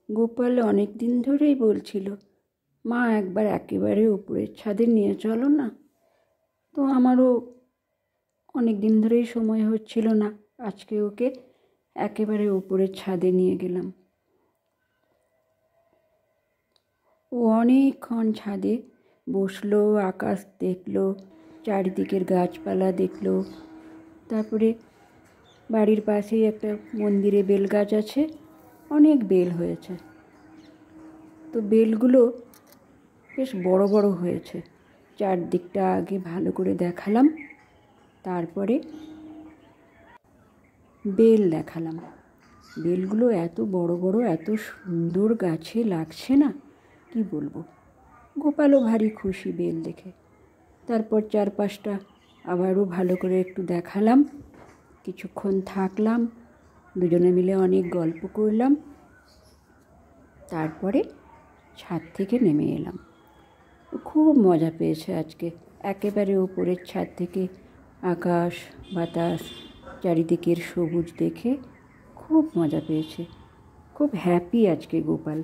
গোপাল অনেক দিন ধরেই বলছিল, মা একবার একেবারে উপরের ছাদে নিয়ে চলো না। তো আমারও অনেক দিন ধরেই সময় হচ্ছিল না। আজকে ওকে একেবারে উপরের ছাদে নিয়ে গেলাম। ও অনেকক্ষণ ছাদে বসলো, আকাশ দেখলো, চারিদিকের গাছপালা দেখলো। তারপরে বাড়ির পাশেই একটা মন্দিরে বেল গাছ আছে, অনেক বেল হয়েছে। তো বেলগুলো বেশ বড় বড় হয়েছে। চারদিকটা আগে ভালো করে দেখালাম, তারপরে বেল দেখালাম। বেলগুলো এত বড় বড়, এত সুন্দর গাছে লাগছে না, কি বলবো। গোপালও ভারী খুশি বেল দেখে। তারপর চারপাশটা আবারও ভালো করে একটু দেখালাম, কিছুক্ষণ থাকলাম, দুজনে মিলে অনেক গল্প করলাম। তারপরে ছাদ থেকে নেমে এলাম। খুব মজা পেয়েছে আজকে। একেবারে উপরের ছাদ থেকে আকাশ বাতাস চারিদিকের সবুজ দেখে খুব মজা পেয়েছে। খুব হ্যাপি আজকে গোপাল।